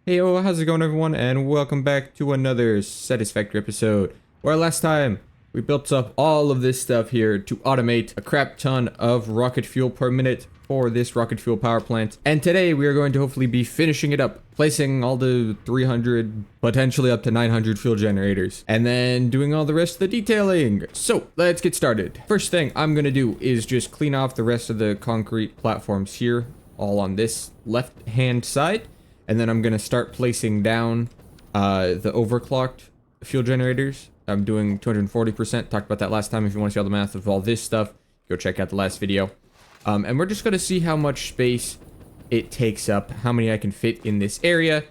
Hey, how's it going, everyone? And welcome back to another Satisfactory episode, where last time we built up all of this stuff here to automate a crap ton of rocket fuel per minute for this rocket fuel power plant. And today we are going to hopefully be finishing it up, placing all the 300, potentially up to 900 fuel generators, and then doing all the rest of the detailing. So let's get started. First thing I'm going to do is just clean off the rest of the concrete platforms here, all on this left-hand side. And then I'm going to start placing down the overclocked fuel generators. I'm doing 240%. Talked about that last time. If you want to see all the math of all this stuff, go check out the last video. And we're just going to see how much space it takes up, how many I can fit in this area.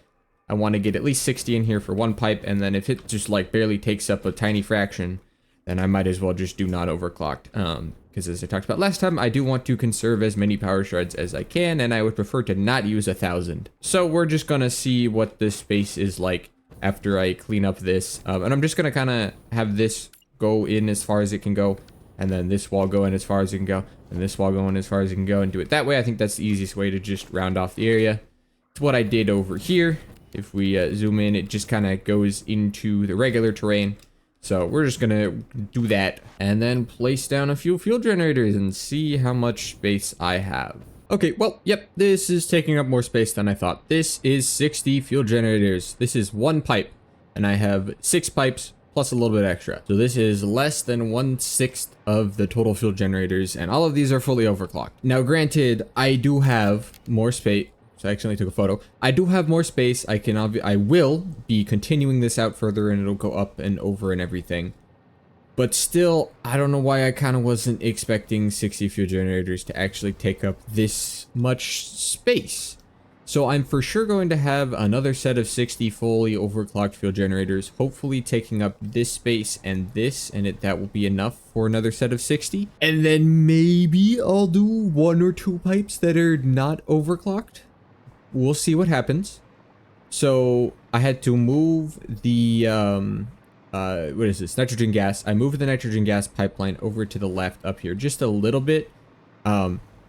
I want to get at least 60 in here for one pipe. And then if it just like barely takes up a tiny fraction, then I might as well just do not overclocked. Because as I talked about last time, I do want to conserve as many power shreds as I can, and I would prefer to not use 1,000. So we're just gonna see what this space is like after I clean up this. And I'm just gonna kind of have this go in as far as it can go, and then this wall go in as far as it can go, and this wall go in as far as it can go, and do it that way. I think that's the easiest way to just round off the area. It's what I did over here. If we zoom in, it just kind of goes into the regular terrain. So we're just gonna do that and then place down a few fuel generators and see how much space I have. Okay, well, yep, this is taking up more space than I thought. This is 60 fuel generators. This is one pipe, and I have 6 pipes plus a little bit extra. So this is less than 1/6 of the total fuel generators, and all of these are fully overclocked. Now, granted, I do have more space. So I accidentally took a photo. I do have more space. I will be continuing this out further, and it'll go up and over and everything. But still, I don't know why I kind of wasn't expecting 60 fuel generators to actually take up this much space. So I'm for sure going to have another set of 60 fully overclocked fuel generators, hopefully taking up this space and this, and that will be enough for another set of 60. And then maybe I'll do 1 or 2 pipes that are not overclocked. We'll see what happens. So I had to move the what is this, nitrogen gas. I moved the nitrogen gas pipeline over to the left up here just a little bit,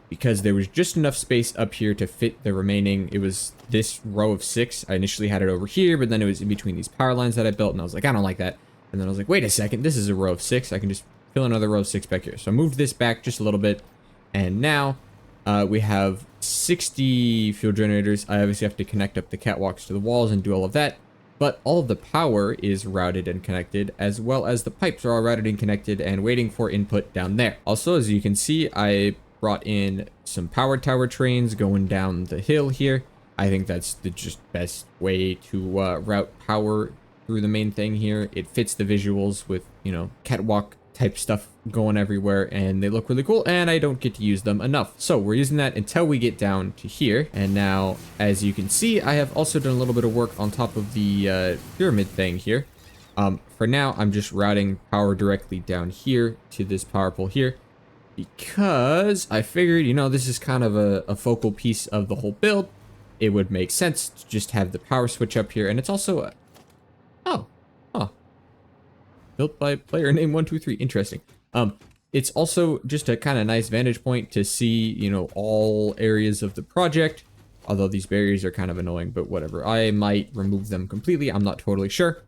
because there was just enough space up here to fit the remaining. It was this row of 6. I initially had it over here, but then it was in between these power lines that I built, and I was like, I don't like that. And then I was like, wait a second, this is a row of 6. I can just fill another row of 6 back here. So I moved this back just a little bit, and now we have 60 fuel generators. I obviously have to connect up the catwalks to the walls and do all of that, but all of the power is routed and connected, as well as the pipes are all routed and connected and waiting for input down there. Also, as you can see, I brought in some power tower trains going down the hill here. I think that's the just best way to route power through the main thing here. It fits the visuals with, you know, catwalk type stuff going everywhere, and they look really cool, and I don't get to use them enough. So we're using that until we get down to here. And now, as you can see, I have also done a little bit of work on top of the pyramid thing here. For now, I'm just routing power directly down here to this power pole here, because I figured, you know, this is kind of a focal piece of the whole build. It would make sense to just have the power switch up here, and it's also built by player name 123. Interesting. It's also just a kind of nice vantage point to see, you know, all areas of the project. Although these barriers are kind of annoying, but whatever. I might remove them completely. I'm not totally sure.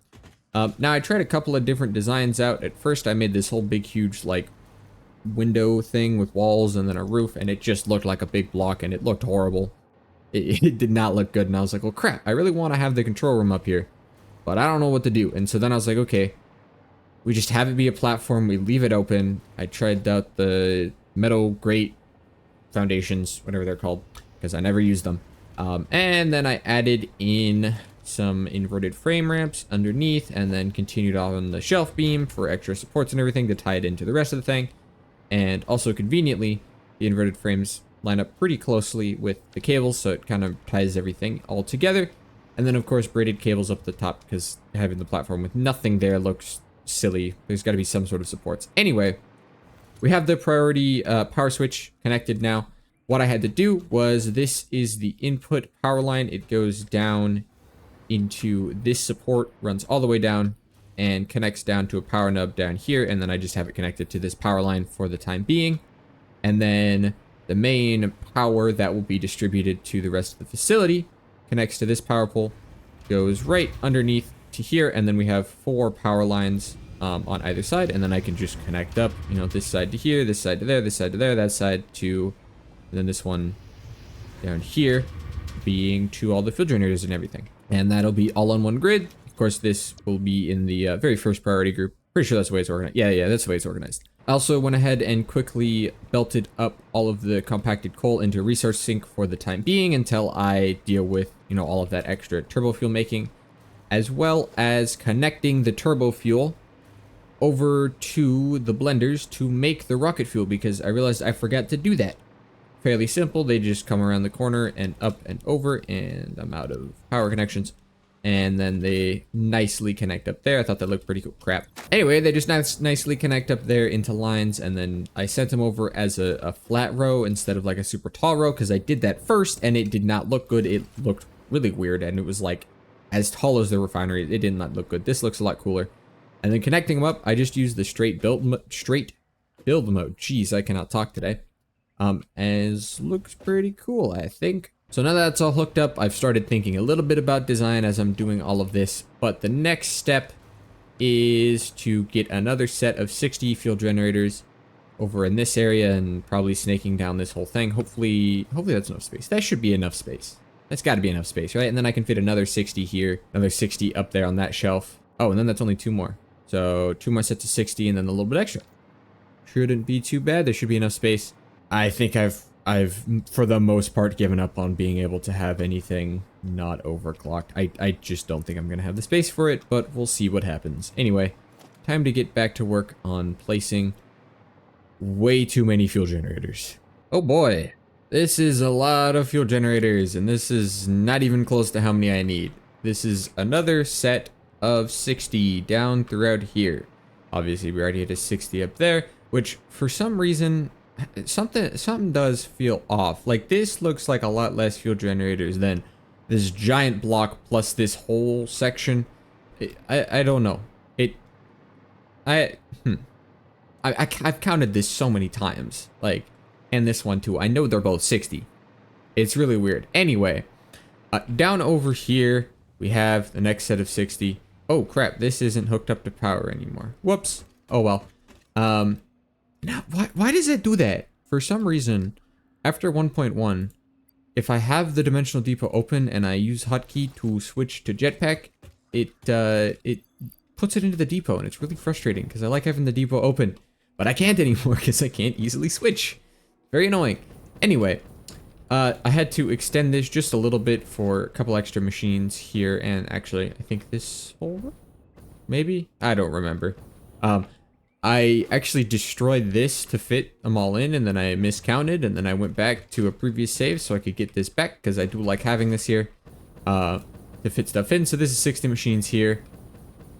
Now I tried a couple of different designs out. At first I made this whole big, huge, like, window thing with walls and then a roof, and it just looked like a big block, and it looked horrible. It did not look good, and I was like, well, crap. I really want to have the control room up here, but I don't know what to do. And so then I was like, okay, we just have it be a platform. We leave it open. I tried out the metal grate foundations, whatever they're called, because I never used them. And then I added in some inverted frame ramps underneath, and then continued on the shelf beam for extra supports and everything to tie it into the rest of the thing. And also conveniently, the inverted frames line up pretty closely with the cables, so it kind of ties everything all together. And then, of course, braided cables up the top, because having the platform with nothing there looks silly. There's got to be some sort of supports. Anyway, we have the priority power switch connected now. What I had to do was, this is the input power line. It goes down into this support, runs all the way down, and connects down to a power nub down here. And then I just have it connected to this power line for the time being. And then the main power that will be distributed to the rest of the facility connects to this power pole, goes right underneath to here, and then we have 4 power lines on either side, and then I can just connect up, you know, this side to here, this side to there, this side to there, that side to, and then this one down here being to all the fuel generators and everything. And that'll be all on one grid. Of course, this will be in the very first priority group. Pretty sure that's the way it's organized. Yeah, that's the way it's organized. I also went ahead and quickly belted up all of the compacted coal into a resource sink for the time being until I deal with, you know, all of that extra turbo fuel making, as well as connecting the turbo fuel over to the blenders to make the rocket fuel, because I realized I forgot to do that. Fairly simple. They just come around the corner and up and over, and I'm out of power connections. And then they nicely connect up there. I thought that looked pretty cool. Crap. Anyway, they just nicely connect up there into lines, and then I sent them over as a flat row instead of like a super tall row, because I did that first and it did not look good. It looked really weird, and it was like as tall as the refinery. It did not look good. This looks a lot cooler. And then connecting them up, I just used the straight build mode. Jeez, I cannot talk today. As looks pretty cool, I think. So now that that's all hooked up, I've started thinking a little bit about design as I'm doing all of this. But the next step is to get another set of 60 fuel generators over in this area and probably snaking down this whole thing. Hopefully that's enough space. That should be enough space. That's got to be enough space, right? And then I can fit another 60 here, another 60 up there on that shelf. Oh, and then that's only 2 more. So 2 more sets of 60 and then a little bit extra. Shouldn't be too bad. There should be enough space. I think I've for the most part given up on being able to have anything not overclocked. I just don't think I'm gonna have the space for it, but we'll see what happens. Anyway, time to get back to work on placing way too many fuel generators. Oh boy, this is a lot of fuel generators, and this is not even close to how many I need. This is another set of 60 down throughout here. Obviously, we already had a 60 up there, which for some reason, something does feel off. Like this looks like a lot less fuel generators than this giant block plus this whole section. I don't know. I've counted this so many times, like, and this one too. I know they're both 60. It's really weird. Anyway, down over here we have the next set of 60. Oh crap, this isn't hooked up to power anymore. Whoops. Oh well. Now, why does it do that? For some reason, after 1.1, if I have the dimensional depot open and I use hotkey to switch to jetpack, it puts it into the depot, and it's really frustrating because I like having the depot open, but I can't anymore because I can't easily switch. Very annoying. Anyway, I had to extend this just a little bit for a couple extra machines here, and actually, I think this whole row? Maybe? I don't remember. I actually destroyed this to fit them all in, and then I miscounted, and then I went back to a previous save so I could get this back, because I do like having this here to fit stuff in. So this is 60 machines here.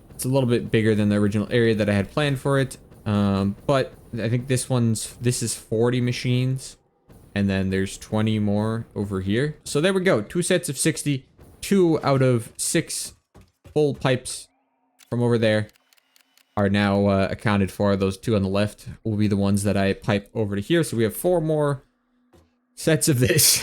It's a little bit bigger than the original area that I had planned for it, but I think this is 40 machines, and then there's 20 more over here. So there we go, 2 sets of 60, 2 out of 6 full pipes from over there are now accounted for. Those 2 on the left will be the ones that I pipe over to here. So we have 4 more sets of this.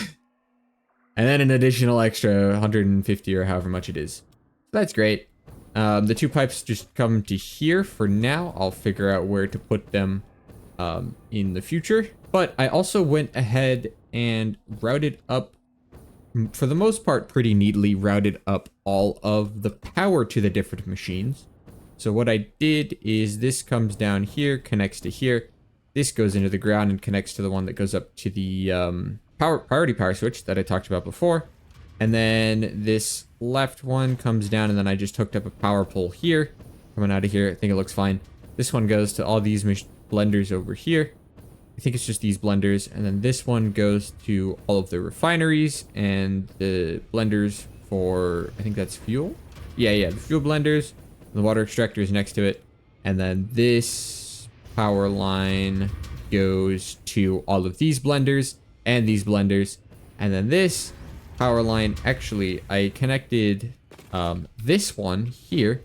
And then an additional extra 150 or however much it is. So that's great. The 2 pipes just come to here for now. I'll figure out where to put them in the future. But I also went ahead and routed up, for the most part pretty neatly, routed up all of the power to the different machines. So what I did is this comes down here, connects to here. This goes into the ground and connects to the one that goes up to the priority power switch that I talked about before. And then this left one comes down, and then I just hooked up a power pole here. Coming out of here, I think it looks fine. This one goes to all these blenders over here. I think it's just these blenders. And then this one goes to all of the refineries and the blenders for, I think that's fuel? Yeah, the fuel blenders. The water extractor is next to it. And then this power line goes to all of these blenders and these blenders. And then this power line, actually, I connected this one here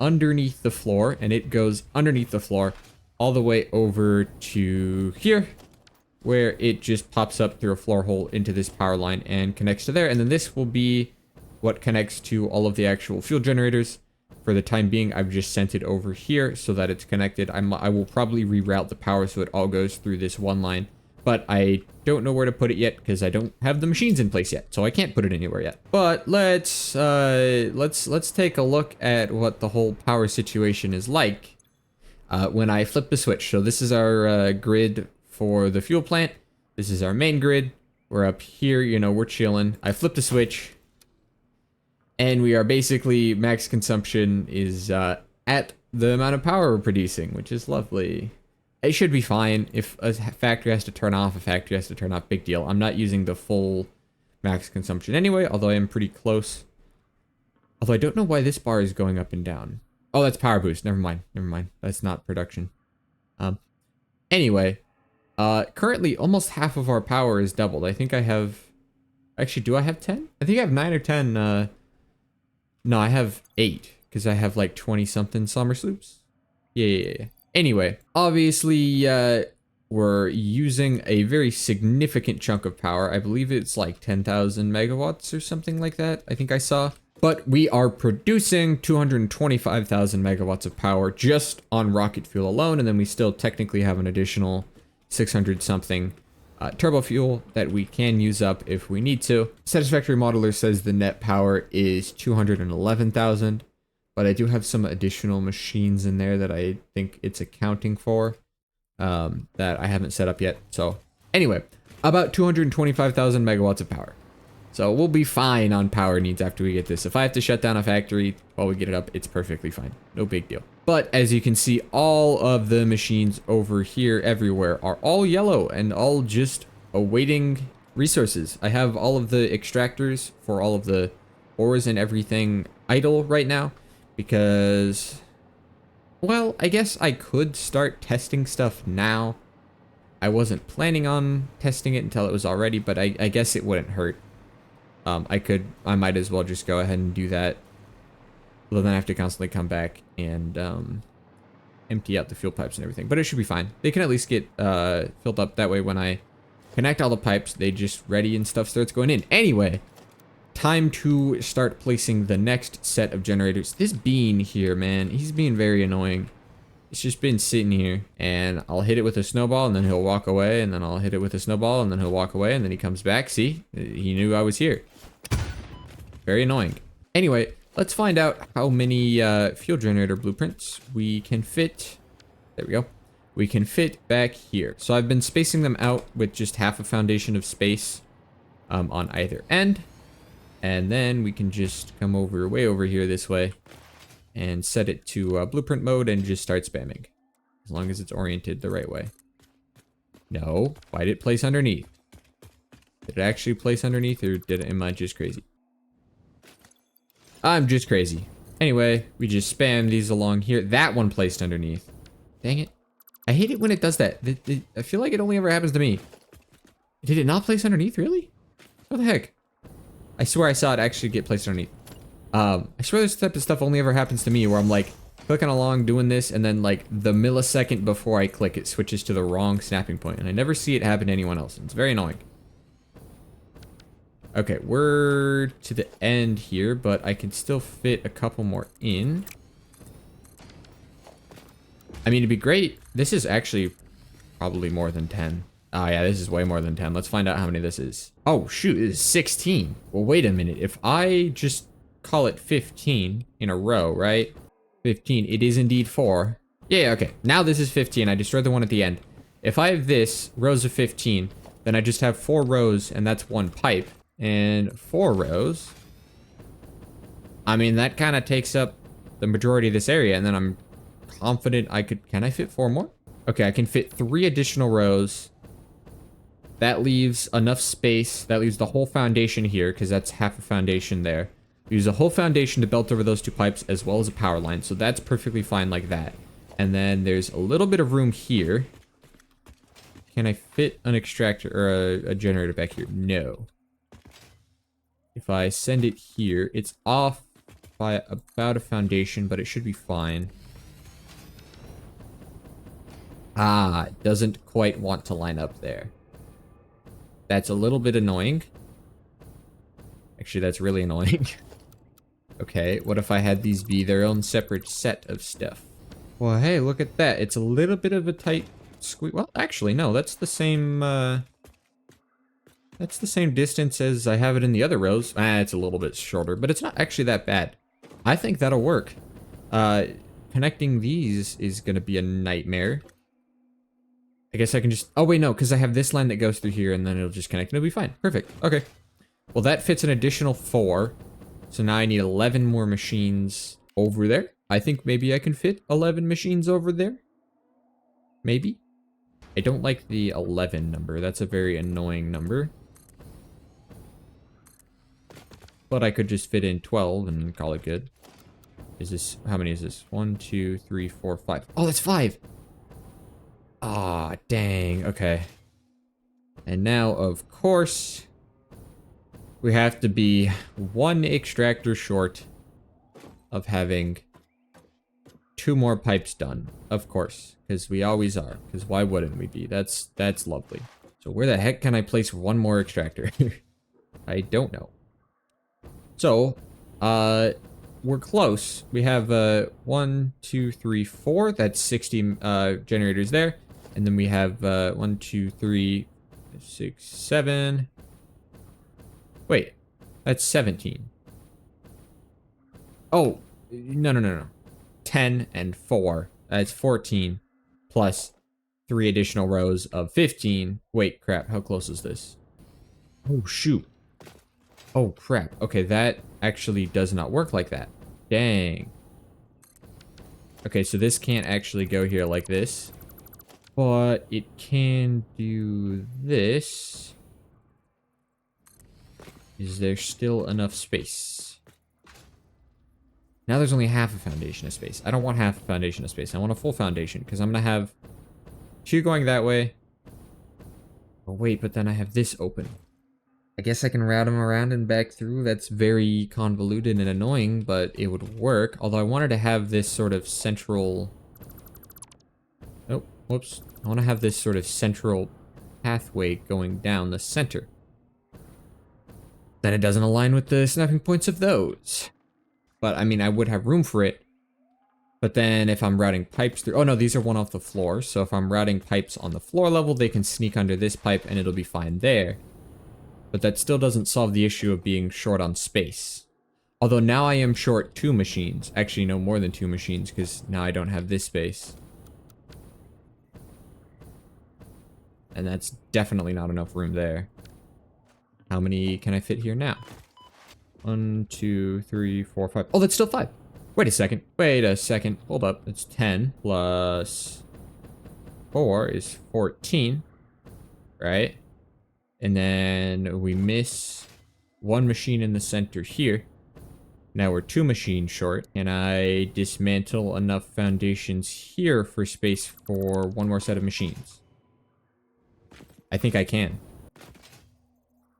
underneath the floor, and it goes underneath the floor all the way over to here, where it just pops up through a floor hole into this power line and connects to there. And then this will be what connects to all of the actual fuel generators. For the time being, I've just sent it over here so that it's connected. I will probably reroute the power so it all goes through this one line, but I don't know where to put it yet because I don't have the machines in place yet, so I can't put it anywhere yet. But let's take a look at what the whole power situation is like when I flip the switch. So this is our grid for the fuel plant. This is our main grid. We're up here, you know, we're chilling. I flip the switch, and we are basically, max consumption is at the amount of power we're producing, which is lovely. It should be fine. If a factory has to turn off, a factory has to turn off, big deal. I'm not using the full max consumption anyway, although I am pretty close. Although I don't know why this bar is going up and down. Oh, that's power boost. Never mind. Never mind. That's not production. Anyway, currently almost half of our power is doubled. I think I have... Actually, do I have 10? I think I have 9 or 10. No, I have 8, because I have like 20-something summer sloops. Yeah. Anyway, obviously, we're using a very significant chunk of power. I believe it's like 10,000 megawatts or something like that, I think I saw. But we are producing 225,000 megawatts of power just on rocket fuel alone, and then we still technically have an additional 600-something turbo fuel that we can use up if we need to. Satisfactory Modeler says the net power is 211,000, but I do have some additional machines in there that I think it's accounting for that I haven't set up yet. So anyway, about 225,000 megawatts of power. So we'll be fine on power needs after we get this. If I have to shut down a factory while we get it up, it's perfectly fine. No big deal. But as you can see, all of the machines over here everywhere are all yellow and all just awaiting resources. I have all of the extractors for all of the ores and everything idle right now because, well, I guess I could start testing stuff now. I wasn't planning on testing it until it was all ready, but I guess it wouldn't hurt. I might as well just go ahead and do that. Well, then I have to constantly come back and empty out the fuel pipes and everything. But it should be fine. They can at least get filled up. That way when I connect all the pipes, they just ready and stuff starts going in. Anyway, time to start placing the next set of generators. This bean here, man, he's being very annoying. It's just been sitting here, and I'll hit it with a snowball, and then he'll walk away, and then I'll hit it with a snowball, and then he'll walk away, and then he comes back. See? He knew I was here. Very annoying. Anyway, let's find out how many fuel generator blueprints we can fit. There we go. We can fit back here. So I've been spacing them out with just half a foundation of space on either end. And then we can just come over way over here this way and set it to blueprint mode and just start spamming. As long as it's oriented the right way. No, why did it place underneath? Did it actually place underneath, or am I just crazy? I'm just crazy. Anyway, we just spam these along here. That one placed underneath. Dang it. I hate it when it does that. I feel like it only ever happens to me. Did it not place underneath, really? What the heck? I swear I saw it actually get placed underneath. I swear this type of stuff only ever happens to me, where I'm like clicking along doing this, and then like the millisecond before I click, it switches to the wrong snapping point, and I never see it happen to anyone else. It's very annoying. Okay, we're to the end here, but I can still fit a couple more in. I mean, it'd be great. This is actually probably more than 10. Oh yeah, this is way more than 10. Let's find out how many this is. Oh shoot, it is 16. Well, wait a minute. If I just call it 15 in a row, right? 15, it is indeed 4. Yeah, okay. Now this is 15. I destroyed the one at the end. If I have this, rows of 15, then I just have 4 rows, and that's 1 pipe. And 4 rows. I mean, that kind of takes up the majority of this area, and then I'm confident I could... Can I fit 4 more? Okay, I can fit 3 additional rows. That leaves enough space. That leaves the whole foundation here, because that's half a foundation there. Use a whole foundation to belt over those 2 pipes, as well as a power line, so that's perfectly fine like that. And then there's a little bit of room here. Can I fit an extractor or a generator back here? No. If I send it here, it's off by about a foundation, but it should be fine. Ah, it doesn't quite want to line up there. That's a little bit annoying. Actually, that's really annoying. Okay, what if I had these be their own separate set of stuff? Well, hey, look at that. It's a little bit of a tight squeeze. Well, actually, no, that's the same distance as I have it in the other rows. It's a little bit shorter, but it's not actually that bad. I think that'll work. Connecting these is gonna be a nightmare. I guess I can just... Oh, wait, no, because I have this line that goes through here, and then it'll just connect, and it'll be fine. Perfect. Okay. Well, that fits an additional 4. So now I need 11 more machines over there. I think maybe I can fit 11 machines over there. Maybe. I don't like the 11 number. That's a very annoying number. But I could just fit in 12 and call it good. Is this... How many is this? 1, 2, 3, 4, 5. Oh, that's 5! Ah, dang. Okay. And now, of course, we have to be 1 extractor short of having 2 more pipes done. Of course, because we always are. Because why wouldn't we be? That's lovely. So where the heck can I place 1 more extractor? I don't know. So, we're close. We have 1, 2, 3, 4. That's 60 generators there. And then we have 1, 2, 3, 6, 7. Wait, that's 17. Oh, no. 10 and 4. That's 14 plus 3 additional rows of 15. Wait, crap. How close is this? Oh, shoot. Oh, crap. Okay, that actually does not work like that. Dang. Okay, so this can't actually go here like this. But it can do this. Is there still enough space? Now there's only half a foundation of space. I don't want half a foundation of space. I want a full foundation because I'm going to have 2 going that way. Oh, wait, but then I have this open. I guess I can route them around and back through. That's very convoluted and annoying, but it would work. Although I wanted to have this sort of central... Oh, whoops. I want to have this sort of central pathway going down the center. Then it doesn't align with the snapping points of those. But, I mean, I would have room for it. But then if I'm routing pipes through... Oh, no, these are 1 off the floor. So if I'm routing pipes on the floor level, they can sneak under this pipe and it'll be fine there. But that still doesn't solve the issue of being short on space. Although now I am short 2 machines. Actually, no, more than 2 machines, because now I don't have this space. And that's definitely not enough room there. How many can I fit here now? 1, 2, 3, 4, 5. Oh, that's still 5. Wait a second. Wait a second. Hold up. That's 10 plus 4 is 14. Right? And then we miss 1 machine in the center here. Now we're 2 machines short. Can I dismantle enough foundations here for space for 1 more set of machines? I think I can.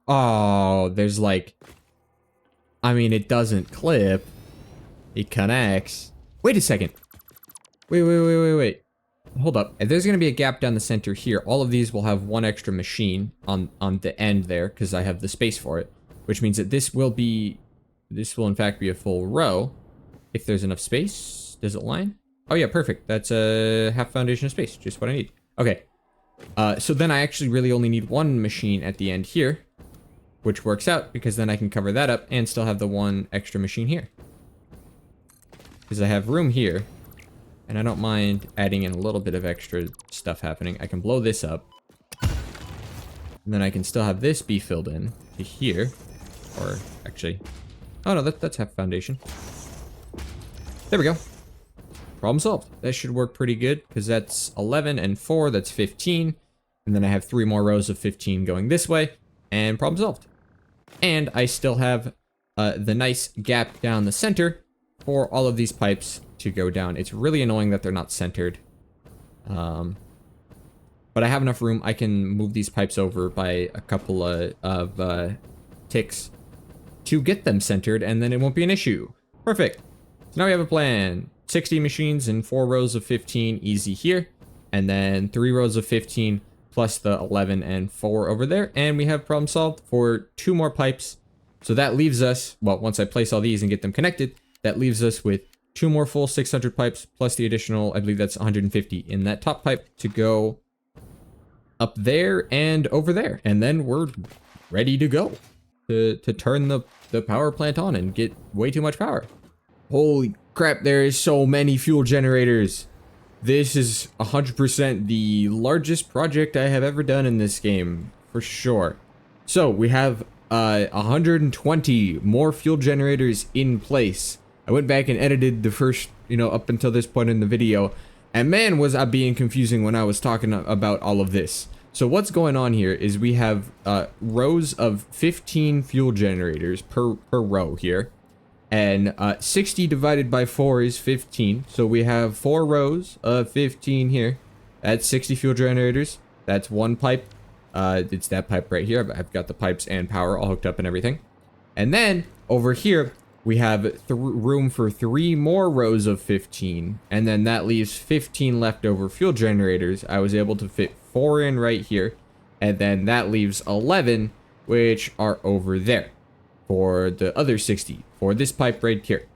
Oh, there's like... I mean, it doesn't clip. It connects. Wait a second. Wait. Hold up. If there's going to be a gap down the center here, all of these will have 1 extra machine on the end there, because I have the space for it. Which means that this will in fact be a full row. If there's enough space. Does it line? Oh yeah, perfect. That's a half foundation of space. Just what I need. Okay. So then I actually really only need 1 machine at the end here. Which works out, because then I can cover that up and still have the 1 extra machine here. Because I have room here. And I don't mind adding in a little bit of extra stuff happening. I can blow this up. And then I can still have this be filled in to here. Or, actually... Oh no, that's half foundation. There we go. Problem solved. That should work pretty good, because that's 11 and 4, that's 15. And then I have 3 more rows of 15 going this way. And problem solved. And I still have the nice gap down the center for all of these pipes to go down. It's really annoying that they're not centered. But I have enough room. I can move these pipes over by a couple of ticks to get them centered, and then it won't be an issue. Perfect. So now we have a plan. 60 machines and 4 rows of 15 easy here. And then 3 rows of 15 plus the 11 and 4 over there. And we have problem solved for 2 more pipes So that leaves us, well, once I place all these and get them connected, that leaves us with 2 more full 600 pipes plus the additional, I believe that's 150 in that top pipe to go up there and over there. And then we're ready to go to turn the power plant on and get way too much power. Holy crap, there is so many fuel generators. This is 100% the largest project I have ever done in this game, for sure. So we have 120 more fuel generators in place. I went back and edited the first, up until this point in the video, and man, was I being confusing when I was talking about all of this. So what's going on here is we have rows of 15 fuel generators per row here. And 60 divided by 4 is 15. So we have 4 rows of 15 here. That's 60 fuel generators. That's one pipe. It's that pipe right here. I've got the pipes and power all hooked up and everything. And then over here, we have room for 3 more rows of 15. And then that leaves 15 leftover fuel generators. I was able to fit 4 in right here. And then that leaves 11, which are over there for the other 60 for this pipe right here.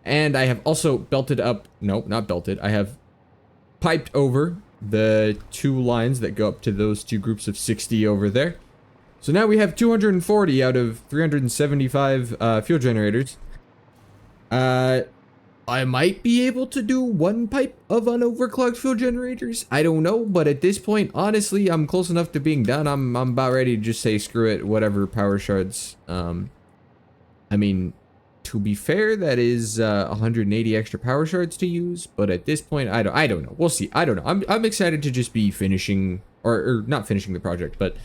And I have also belted up, no, not belted, I have piped over the 2 lines that go up to those 2 groups of 60 over there. So now we have 240 out of 375 fuel generators. I might be able to do 1 pipe of unoverclocked fuel generators. I don't know, but at this point, honestly, I'm close enough to being done. I'm about ready to just say screw it, whatever power shards. I mean, to be fair, that is 180 extra power shards to use, but at this point, I don't know. We'll see. I don't know. I'm excited to just be finishing, or not finishing the project, but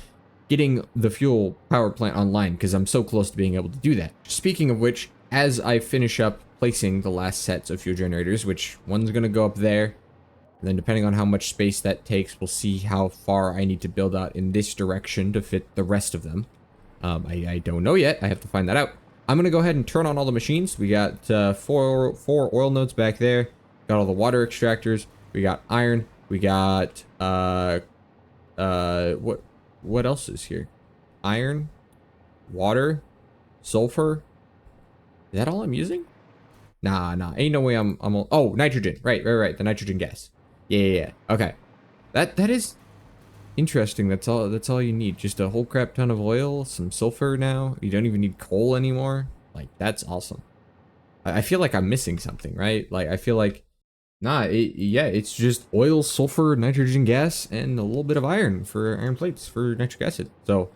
getting the fuel power plant online because I'm so close to being able to do that. Speaking of which, as I finish up placing the last sets of fuel generators, which one's gonna go up there, and then depending on how much space that takes, we'll see how far I need to build out in this direction to fit the rest of them. I don't know yet. I have to find that out. I'm gonna go ahead and turn on all the machines. We got four oil nodes back there. Got all the water extractors. We got iron. We got what else is here? Iron, water, sulfur. Is that all I'm using? Nah. Ain't no way oh, nitrogen. Right. The nitrogen gas. Yeah. Okay. That is interesting. That's all you need. Just a whole crap ton of oil, some sulfur now. You don't even need coal anymore. Like, that's awesome. I feel like I'm missing something, right? Like, I feel like, it's just oil, sulfur, nitrogen gas, and a little bit of iron for iron plates for nitric acid. So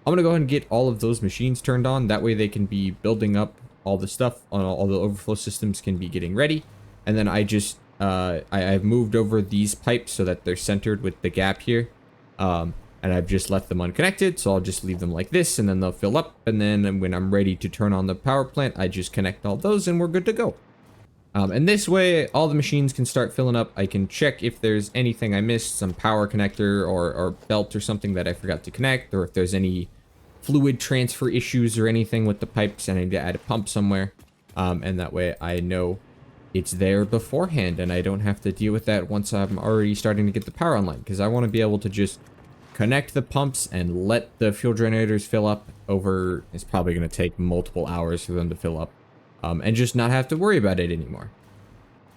I'm gonna go ahead and get all of those machines turned on. That way they can be building up all the stuff on all the overflow systems can be getting ready. And then I just, I've moved over these pipes so that they're centered with the gap here. And I've just left them unconnected, so I'll just leave them like this, and then they'll fill up, and then when I'm ready to turn on the power plant, I just connect all those, and we're good to go. And this way, all the machines can start filling up. I can check if there's anything I missed, some power connector or belt or something that I forgot to connect, or if there's any fluid transfer issues or anything with the pipes, and I need to add a pump somewhere. And that way I know it's there beforehand, and I don't have to deal with that once I'm already starting to get the power online, because I want to be able to just connect the pumps and let the fuel generators fill up over. It's probably going to take multiple hours for them to fill up, and just not have to worry about it anymore.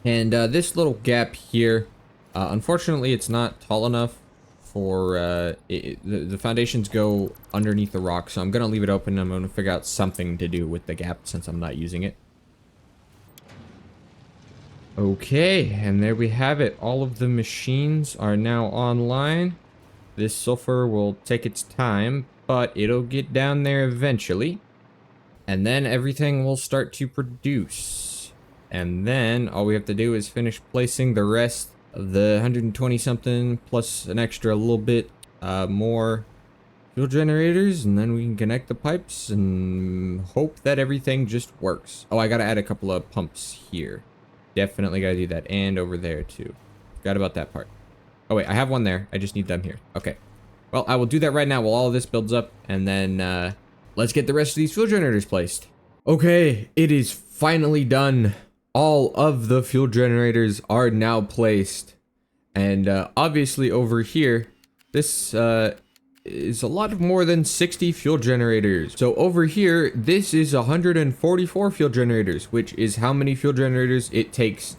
And this little gap here, unfortunately, it's not tall enough for the foundations go underneath the rock, so I'm going to leave it open. I'm going to figure out something to do with the gap since I'm not using it. Okay, and there we have it. All of the machines are now online. This sulfur will take its time, but it'll get down there eventually. And then everything will start to produce. And then all we have to do is finish placing the rest of the 120 something plus an extra little bit more fuel generators, and then we can connect the pipes and hope that everything just works. Oh, I gotta add a couple of pumps here. Definitely gotta do that, and over there too. Forgot about that part. Oh wait, I have one there. I just need them here. Okay. Well, I will do that right now while all of this builds up, and then let's get the rest of these fuel generators placed. Okay, it is finally done. All of the fuel generators are now placed. And obviously over here, this is a lot more than 60 fuel generators. So over here, this is 144 fuel generators, which is how many fuel generators it takes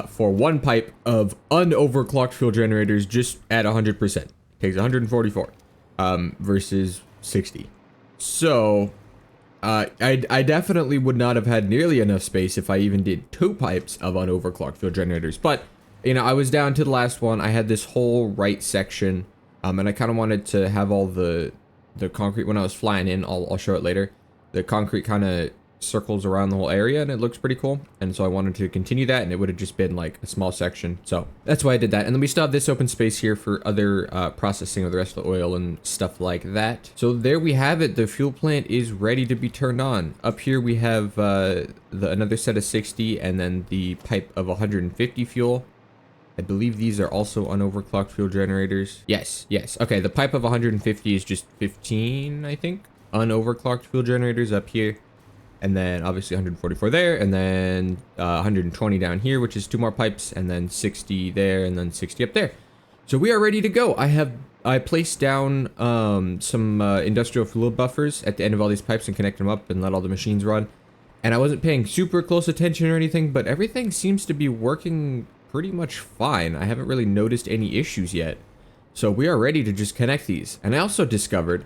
for one pipe of unoverclocked fuel generators just at 100%. It takes 144 versus 60. So I definitely would not have had nearly enough space if I even did 2 pipes of unoverclocked fuel generators. But, you know, I was down to the last one. I had this whole right section, and I kind of wanted to have all the concrete when I was flying in. I'll show it later. The concrete kind of circles around the whole area, and it looks pretty cool. And so I wanted to continue that, and it would have just been like a small section. So that's why I did that. And then we still have this open space here for other processing of the rest of the oil and stuff like that. So there we have it. The fuel plant is ready to be turned on. Up here we have another set of 60, and then the pipe of 150 fuel. I believe these are also unoverclocked fuel generators. Yes. Okay, the pipe of 150 is just 15, I think, unoverclocked fuel generators up here. And then obviously 144 there, and then 120 down here, which is 2 more pipes, and then 60 there, and then 60 up there. So we are ready to go. I placed down some industrial fluid buffers at the end of all these pipes and connect them up and let all the machines run. And I wasn't paying super close attention or anything, but everything seems to be working pretty much fine. I haven't really noticed any issues yet. So we are ready to just connect these. And I also discovered,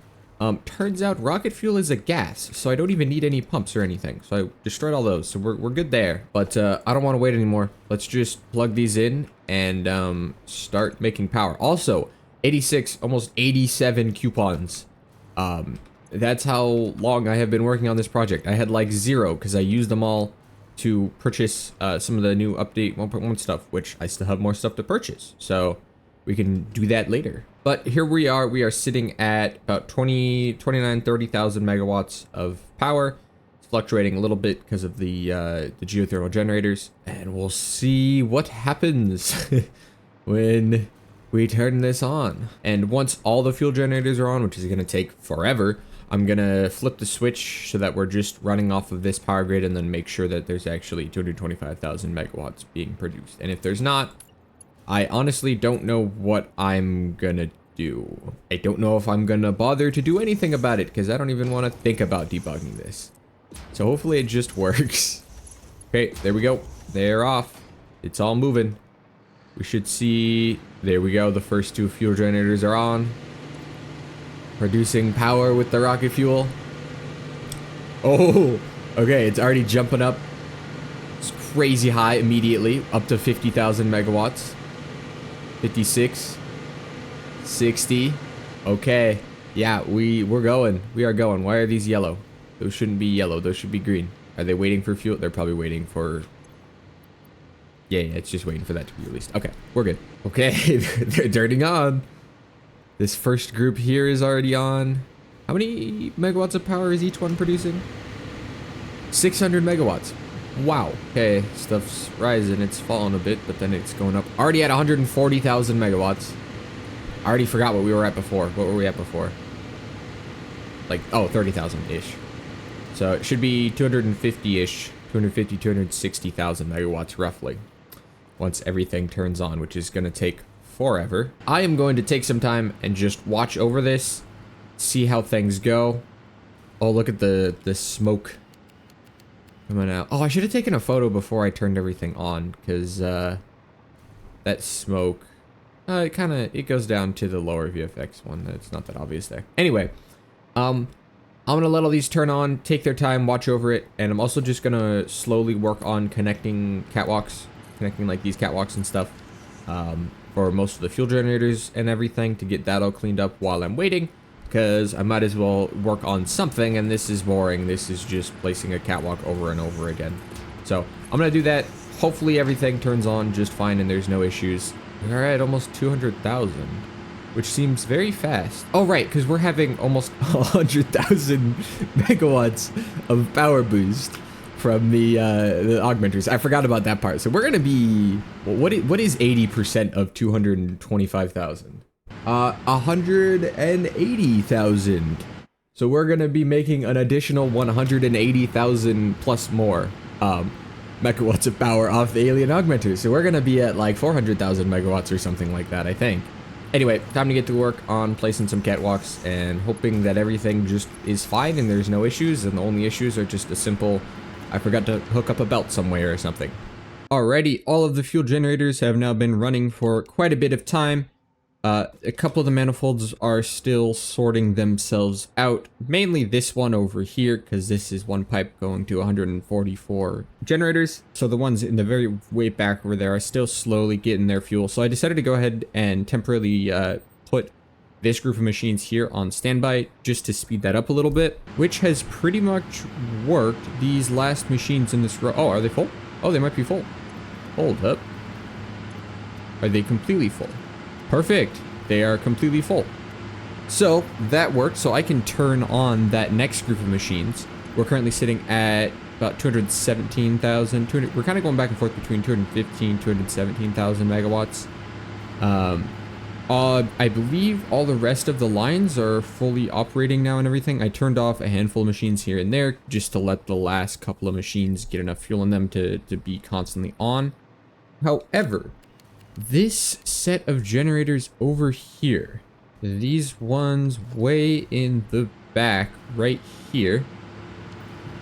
turns out rocket fuel is a gas, so I don't even need any pumps or anything. So I destroyed all those, so we're good there. But I don't want to wait anymore. Let's just plug these in and start making power. Also, 86, almost 87 coupons. That's how long I have been working on this project. I had like 0 because I used them all to purchase some of the new update 1.1 stuff, which I still have more stuff to purchase. So we can do that later. But here we are sitting at about 30,000 megawatts of power. It's fluctuating a little bit because of the geothermal generators. And we'll see what happens when we turn this on. And once all the fuel generators are on, which is gonna take forever, I'm gonna flip the switch so that we're just running off of this power grid and then make sure that there's actually 225,000 megawatts being produced. And if there's not, I honestly don't know what I'm gonna do. I don't know if I'm gonna bother to do anything about it because I don't even want to think about debugging this. So hopefully it just works. Okay, there we go. They're off. It's all moving. We should see... There we go. The first 2 fuel generators are on. Producing power with the rocket fuel. Oh, okay. It's already jumping up. It's crazy high immediately. Up to 50,000 megawatts. 56. 60. Okay. Yeah, we're going. We are going. Why are these yellow? Those shouldn't be yellow. Those should be green. Are they waiting for fuel? They're probably waiting for... Yeah, it's just waiting for that to be released. Okay, we're good. Okay, they're turning on. This first group here is already on. How many megawatts of power is each one producing? 600 megawatts. Wow. Okay, stuff's rising. It's falling a bit, but then it's going up. Already at 140,000 megawatts. I already forgot what we were at before. What were we at before? Like, oh, 30,000-ish. So it should be 250-ish. 250, 260,000 megawatts roughly. Once everything turns on, which is going to take forever. I am going to take some time and just watch over this. See how things go. Oh, look at the smoke coming out. Oh, I should have taken a photo before I turned everything on. Because that smoke... it goes down to the lower VFX one. It's not that obvious there. Anyway, I'm gonna let all these turn on, take their time, watch over it, and I'm also just gonna slowly work on connecting catwalks, connecting like these catwalks and stuff, for most of the fuel generators and everything to get that all cleaned up while I'm waiting, because I might as well work on something, and this is boring. This is just placing a catwalk over and over again. So I'm gonna do that. Hopefully everything turns on just fine and there's no issues. We're at almost 200,000, which seems very fast. Oh, right, because we're having almost 100,000 megawatts of power boost from the augmenters. I forgot about that part. So we're gonna be, well, what is 80% of 225,000? 180,000. So we're gonna be making an additional 180,000 plus more megawatts of power off the alien augmenters. So we're gonna be at like 400,000 megawatts or something like that, I think. Anyway, time to get to work on placing some catwalks and hoping that everything just is fine and there's no issues, and the only issues are just a simple, I forgot to hook up a belt somewhere or something. Alrighty, all of the fuel generators have now been running for quite a bit of time. A couple of the manifolds are still sorting themselves out, mainly this one over here, because this is one pipe going to 144 generators. So the ones in the very way back over there are still slowly getting their fuel. So I decided to go ahead and temporarily put this group of machines here on standby just to speed that up a little bit, which has pretty much worked. These last machines in this row, oh, are they full? Oh, they might be full. Hold up. Are they completely full? Perfect. They are completely full. So that worked. So I can turn on that next group of machines. We're currently sitting at about 217,000. We're kind of going back and forth between 215, 217,000 megawatts. I believe all the rest of the lines are fully operating now and everything. I turned off a handful of machines here and there just to let the last couple of machines get enough fuel in them to be constantly on. However, this set of generators over here, these ones way in the back right here,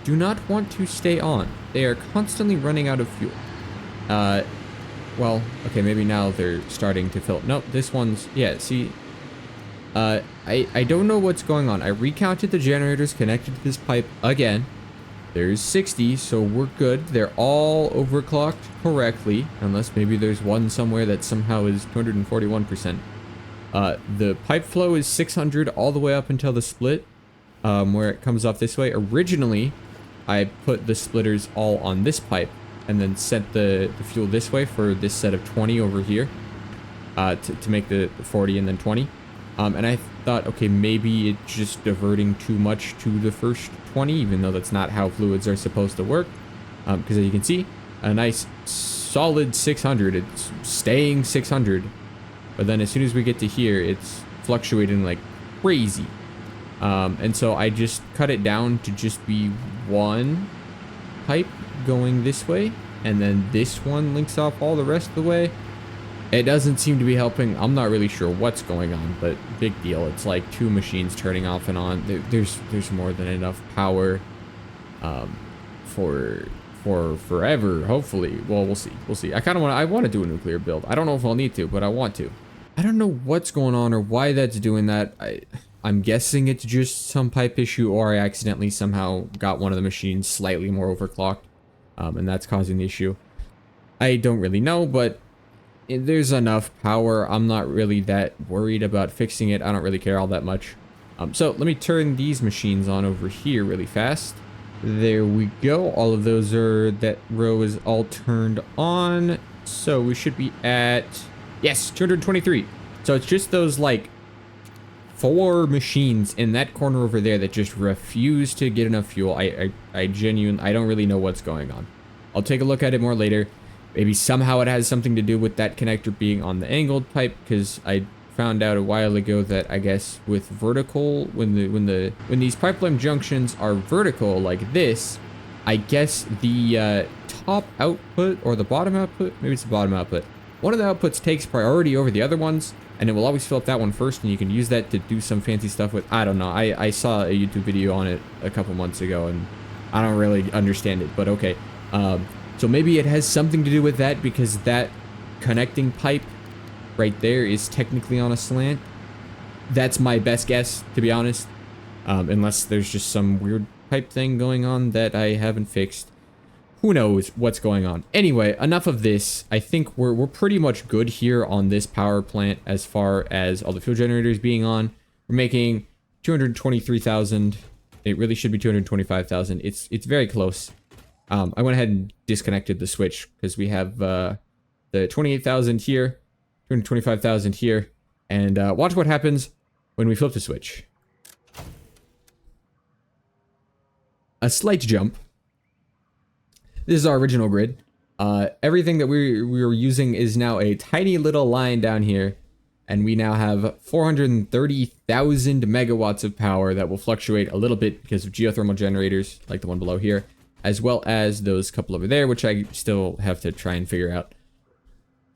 do not want to stay on. They are constantly running out of fuel. Well, okay, maybe now they're starting to fill. Nope, this one's, yeah, see, I don't know what's going on. I recounted the generators connected to this pipe again. There's 60, so we're good. They're all overclocked correctly, unless maybe there's one somewhere that somehow is 241%. The pipe flow is 600 all the way up until the split, where it comes off this way. Originally, I put the splitters all on this pipe, and then sent the fuel this way for this set of 20 over here, to make the 40 and then 20. And I thought, okay, maybe it's just diverting too much to the first 20, even though that's not how fluids are supposed to work. Because as you can see, a nice solid 600, it's staying 600. But then as soon as we get to here, it's fluctuating like crazy. And so I just cut it down to just be one pipe going this way, and then this one links off all the rest of the way. It doesn't seem to be helping. I'm not really sure what's going on, but big deal. It's like two machines turning off and on. There's more than enough power for forever, hopefully. Well, we'll see. We'll see. I want to do a nuclear build. I don't know if I'll need to, but I want to. I don't know what's going on or why that's doing that. I'm guessing it's just some pipe issue, or I accidentally somehow got one of the machines slightly more overclocked, and that's causing the issue. I don't really know, but there's enough power. I'm not really that worried about fixing it. I don't really care all that much. So let me turn these machines on over here really fast. There we go. All of those that row is all turned on. So we should be at, yes, 223. So it's just those like 4 machines in that corner over there that just refuse to get enough fuel. I genuinely, I don't really know what's going on. I'll take a look at it more later. Maybe somehow it has something to do with that connector being on the angled pipe, because I found out a while ago that I guess with vertical, when these pipeline junctions are vertical like this, I guess the top output or the bottom output, maybe it's the bottom output, one of the outputs takes priority over the other ones, and it will always fill up that one first, and you can use that to do some fancy stuff with. I don't know. I saw a YouTube video on it a couple months ago, and I don't really understand it, but okay. So maybe it has something to do with that, because that connecting pipe right there is technically on a slant. That's my best guess, to be honest. Unless there's just some weird pipe thing going on that I haven't fixed. Who knows what's going on. Anyway, enough of this. I think we're pretty much good here on this power plant as far as all the fuel generators being on. We're making 223,000. It really should be 225,000. It's very close. I went ahead and disconnected the switch because we have the 28,000 here, 225,000 here, and watch what happens when we flip the switch. A slight jump. This is our original grid. Everything that we were using is now a tiny little line down here, and we now have 430,000 megawatts of power that will fluctuate a little bit because of geothermal generators, like the one below here, as well as those couple over there, which I still have to try and figure out.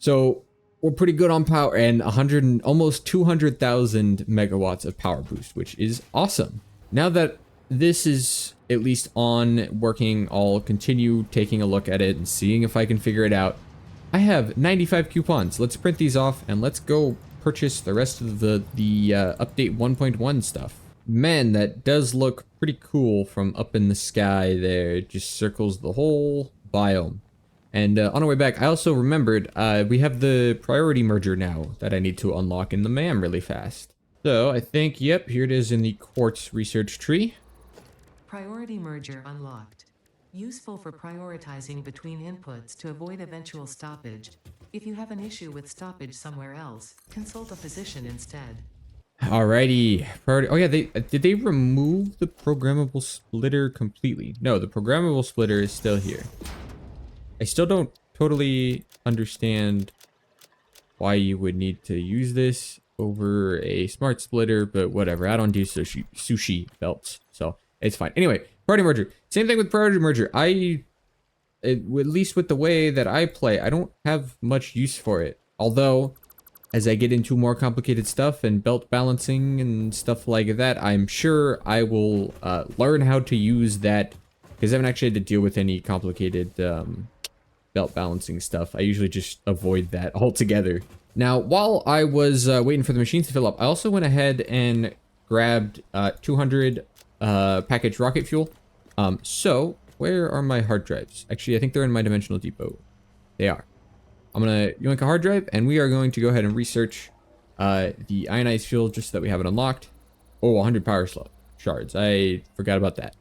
So we're pretty good on power, and 100 and almost 200,000 megawatts of power boost, which is awesome. Now that this is at least on working, I'll continue taking a look at it and seeing if I can figure it out. I have 95 coupons. Let's print these off and let's go purchase the rest of the update 1.1 stuff. Man, that does look pretty cool from up in the sky there. It just circles the whole biome. And on our way back, I also remembered we have the priority merger now that I need to unlock in the MAM really fast. So I think, yep, here it is in the quartz research tree. Priority merger unlocked. Useful for prioritizing between inputs to avoid eventual stoppage. If you have an issue with stoppage somewhere else, consult a physician instead. Alrighty. Priority. Oh yeah, did they remove the programmable splitter completely? No, the programmable splitter is still here. I still don't totally understand why you would need to use this over a smart splitter, but whatever. I don't do sushi belts, so it's fine. Anyway, priority merger. Same thing with priority merger. At least with the way that I play, I don't have much use for it. Although, as I get into more complicated stuff and belt balancing and stuff like that, I'm sure I will learn how to use that, because I haven't actually had to deal with any complicated belt balancing stuff. I usually just avoid that altogether. Now, while I was waiting for the machines to fill up, I also went ahead and grabbed 200 packaged rocket fuel. So where are my hard drives? Actually, I think they're in my dimensional depot. They are. I'm gonna yoink a hard drive, and we are going to go ahead and research the ionized fuel just so that we have it unlocked. Oh, 100 power shards. I forgot about that.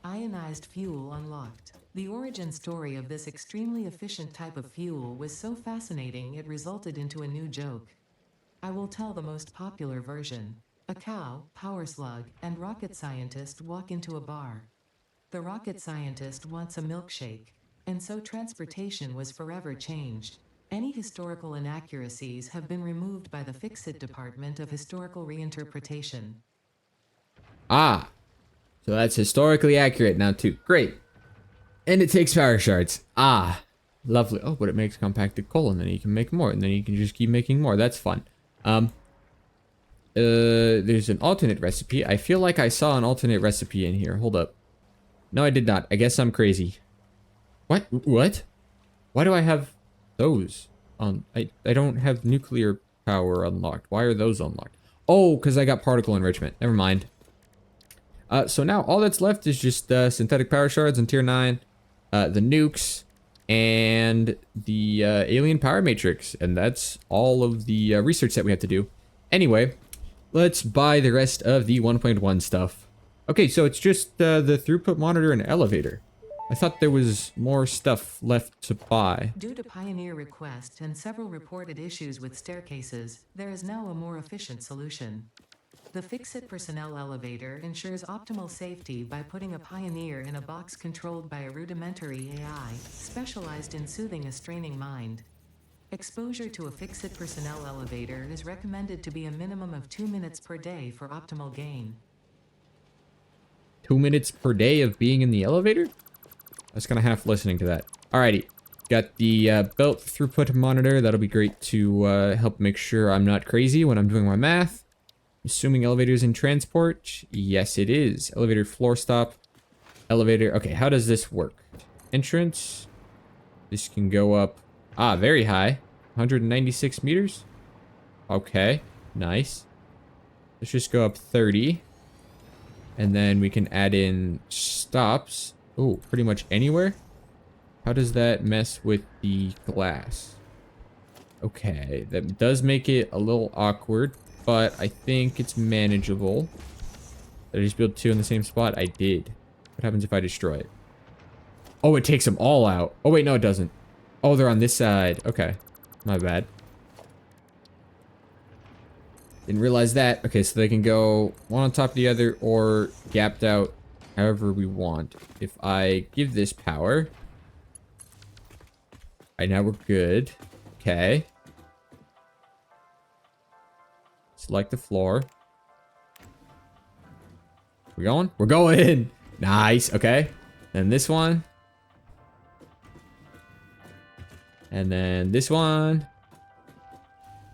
Ionized fuel unlocked. The origin story of this extremely efficient type of fuel was so fascinating it resulted into a new joke. I will tell the most popular version. A cow, power slug, and rocket scientist walk into a bar. The rocket scientist wants a milkshake, and so transportation was forever changed. Any historical inaccuracies have been removed by the Fix-It Department of Historical Reinterpretation. Ah, so that's historically accurate now too. Great. And it takes power shards. Ah, lovely. Oh, but it makes compacted coal, and then you can make more, and then you can just keep making more. That's fun. There's an alternate recipe. I feel like I saw an alternate recipe in here. Hold up. No, I did not. I guess I'm crazy. What? What? Why do I have those on? I don't have nuclear power unlocked. Why are those unlocked? Oh, because I got particle enrichment. Never mind. So now all that's left is just synthetic power shards in tier 9, the nukes, and the alien power matrix. And that's all of the research that we have to do. Anyway, let's buy the rest of the 1.1 stuff. Okay, so it's just the throughput monitor and elevator. I thought there was more stuff left to buy. Due to Pioneer request and several reported issues with staircases, there is now a more efficient solution. The Fix-It personnel elevator ensures optimal safety by putting a Pioneer in a box controlled by a rudimentary AI, specialized in soothing a straining mind. Exposure to a Fix-It personnel elevator is recommended to be a minimum of 2 minutes per day for optimal gain. 2 minutes per day of being in the elevator? I was kind of half listening to that. Alrighty. Got the belt throughput monitor. That'll be great to help make sure I'm not crazy when I'm doing my math. Assuming elevators in transport. Yes, it is. Elevator floor stop. Elevator. Okay, how does this work? Entrance. This can go up. Ah, very high. 196 meters. Okay, nice. Let's just go up 30. And then we can add in stops. Oh, pretty much anywhere. How does that mess with the glass? Okay, that does make it a little awkward, but I think it's manageable. Did I just build 2 in the same spot? I did. What happens if I destroy it? Oh, it takes them all out. Oh, wait, no, it doesn't. Oh, they're on this side. Okay, my bad. Didn't realize that. Okay, so they can go one on top of the other or gapped out however we want. If I give this power. Alright, now we're good. Okay. Select the floor. We going? We're going! Nice, okay. And this one. And then this one.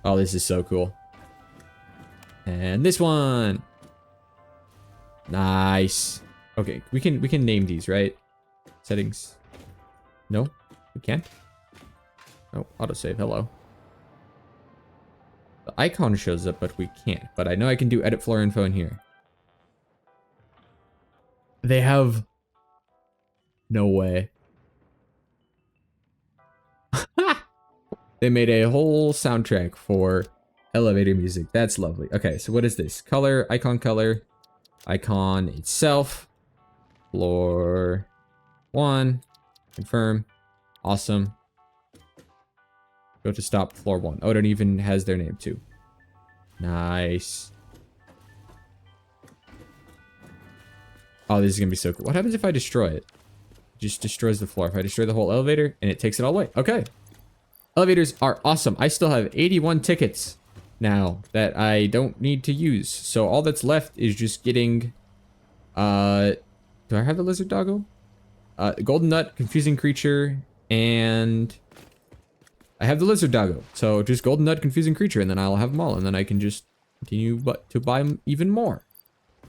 Oh, this is so cool. And this one. Nice. Okay, we can name these, right? Settings. No, we can't. Oh, autosave. Hello. The icon shows up, but we can't. But I know I can do edit floor info in here. They have... No way. They made a whole soundtrack for elevator music. That's lovely. Okay, so what is this? Color, icon itself. Floor 1. Confirm. Awesome. Go to stop floor 1. Oh, it even has their name too. Nice. Oh, this is gonna be so cool. What happens if I destroy it? It just destroys the floor. If I destroy the whole elevator and it takes it all away. Okay. Elevators are awesome. I still have 81 tickets now that I don't need to use. So all that's left is just getting... do I have the lizard doggo? Golden nut, confusing creature, and... I have the lizard doggo. So just golden nut, confusing creature, and then I'll have them all. And then I can just continue to buy them even more.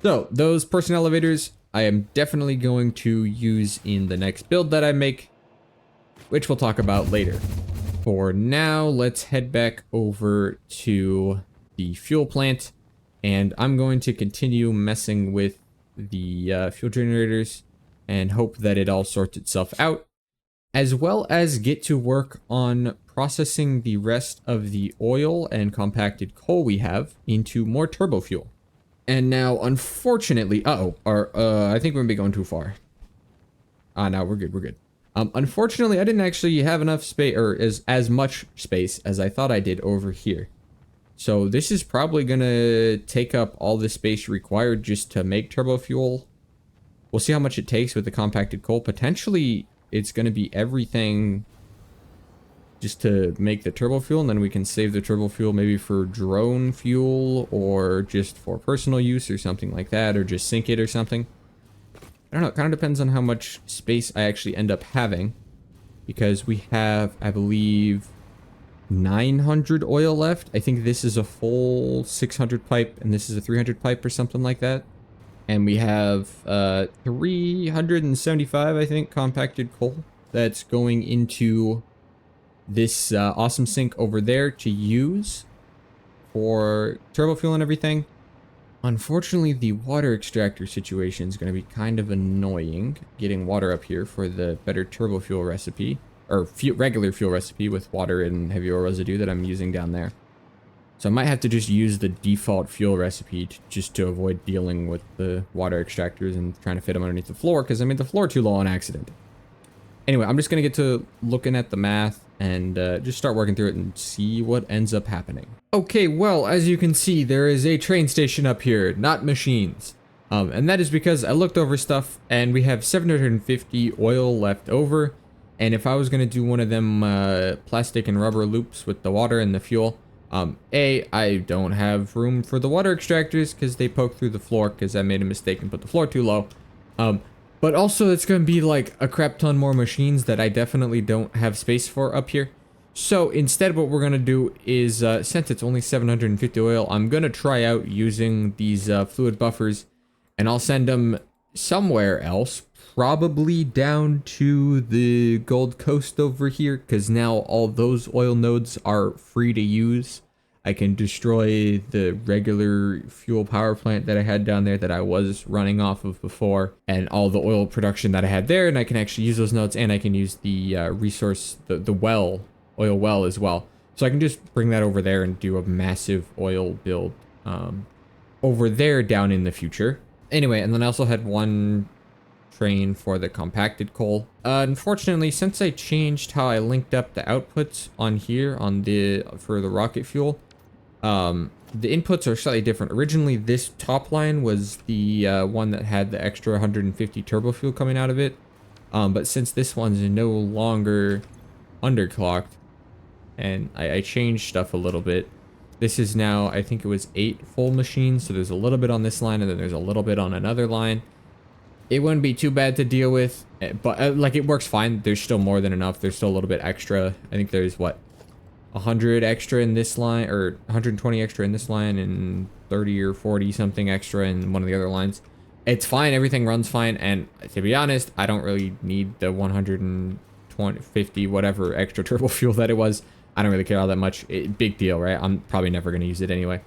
So those person elevators, I am definitely going to use in the next build that I make, which we'll talk about later. For now, let's head back over to the fuel plant, and I'm going to continue messing with the fuel generators and hope that it all sorts itself out, as well as get to work on processing the rest of the oil and compacted coal we have into more turbo fuel. And now, unfortunately, I think we're gonna be going too far. No, we're good. Unfortunately, I didn't actually have enough space, or as much space as I thought I did over here. So this is probably gonna take up all the space required just to make turbo fuel. We'll see how much it takes with the compacted coal. Potentially, it's gonna be everything just to make the turbo fuel, and then we can save the turbo fuel maybe for drone fuel, or just for personal use or something like that, or just sink it or something. I don't know, it kind of depends on how much space I actually end up having, because we have, I believe, 900 oil left. I think this is a full 600 pipe, and this is a 300 pipe or something like that. And we have 375, I think, compacted coal that's going into this awesome sink over there to use for turbo fuel and everything. Unfortunately, the water extractor situation is going to be kind of annoying, getting water up here for the better turbo fuel recipe, or regular fuel recipe with water and heavy oil residue that I'm using down there. So I might have to just use the default fuel recipe just to avoid dealing with the water extractors and trying to fit them underneath the floor, because I made the floor too low on accident. Anyway, I'm just going to get to looking at the math and just start working through it and see what ends up happening. Okay, well, as you can see, there is a train station up here, not machines. And that is because I looked over stuff and we have 750 oil left over. And if I was going to do one of them plastic and rubber loops with the water and the fuel, I don't have room for the water extractors because they poke through the floor because I made a mistake and put the floor too low. But also it's going to be like a crap ton more machines that I definitely don't have space for up here. So instead what we're going to do is, since it's only 750 oil, I'm going to try out using these fluid buffers, and I'll send them somewhere else, probably down to the Gold Coast over here, because now all those oil nodes are free to use. I can destroy the regular fuel power plant that I had down there that I was running off of before, and all the oil production that I had there, and I can actually use those nodes, and I can use the resource, the oil well as well. So I can just bring that over there and do a massive oil build over there down in the future. Anyway, and then I also had one train for the compacted coal. Unfortunately, since I changed how I linked up the outputs on here for the rocket fuel, the inputs are slightly different. Originally, this top line was the one that had the extra 150 turbo fuel coming out of it. But since this one's no longer underclocked, and I changed stuff a little bit, this is now, I think it was 8 full machines, so there's a little bit on this line, and then there's a little bit on another line. It wouldn't be too bad to deal with, but like it works fine. There's still more than enough. There's still a little bit extra. I think there's what, 100 extra in this line, or 120 extra in this line, and 30 or 40 something extra in one of the other lines. It's fine, everything runs fine, and to be honest, I don't really need the 120, 50, whatever extra turbo fuel that it was. I don't really care all that much. Big deal, right? I'm probably never going to use it anyway.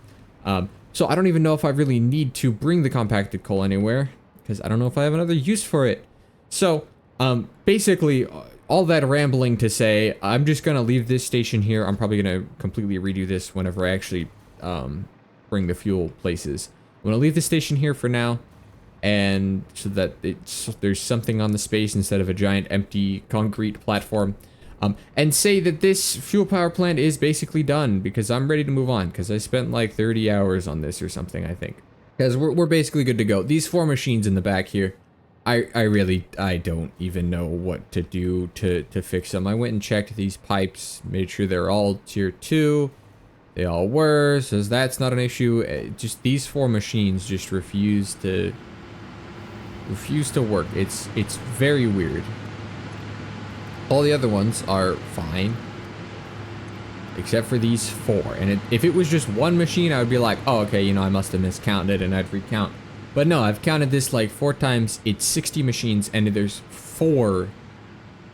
So I don't even know if I really need to bring the compacted coal anywhere, because I don't know if I have another use for it. So, basically, all that rambling to say, I'm just going to leave this station here. I'm probably going to completely redo this whenever I actually bring the fuel places. I'm going to leave the station here for now, and so that there's something on the space instead of a giant empty concrete platform. And say that this fuel power plant is basically done, because I'm ready to move on, because I spent like 30 hours on this or something, I think. Because we're basically good to go. These 4 machines in the back here, I don't even know what to do to fix them. I went and checked these pipes, made sure they're all tier 2. They all were, so that's not an issue. Just these 4 machines just refuse to work. It's very weird. All the other ones are fine, except for these 4. And if it was just one machine, I would be like, oh, okay, you know, I must have miscounted and I'd recount. But no, I've counted this like 4 times. It's 60 machines, and there's 4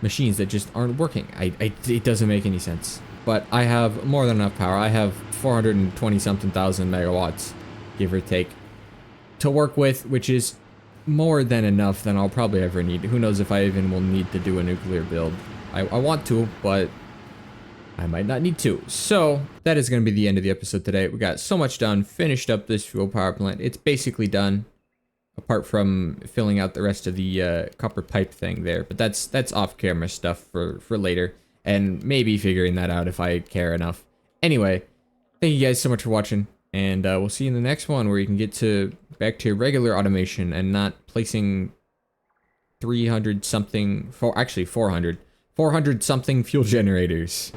machines that just aren't working. It doesn't make any sense. But I have more than enough power. I have 420 something thousand megawatts, give or take, to work with, which is more than enough than I'll probably ever need. Who knows if I even will need to do a nuclear build. I want to, but I might not need to. So that is going to be the end of the episode today. We got so much done, finished up this fuel power plant. It's basically done, apart from filling out the rest of the copper pipe thing there. But that's off-camera stuff for later, and maybe figuring that out if I care enough. Anyway, thank you guys so much for watching, and we'll see you in the next one, where you can get back to regular automation and not placing 300 something, actually 400 something fuel generators.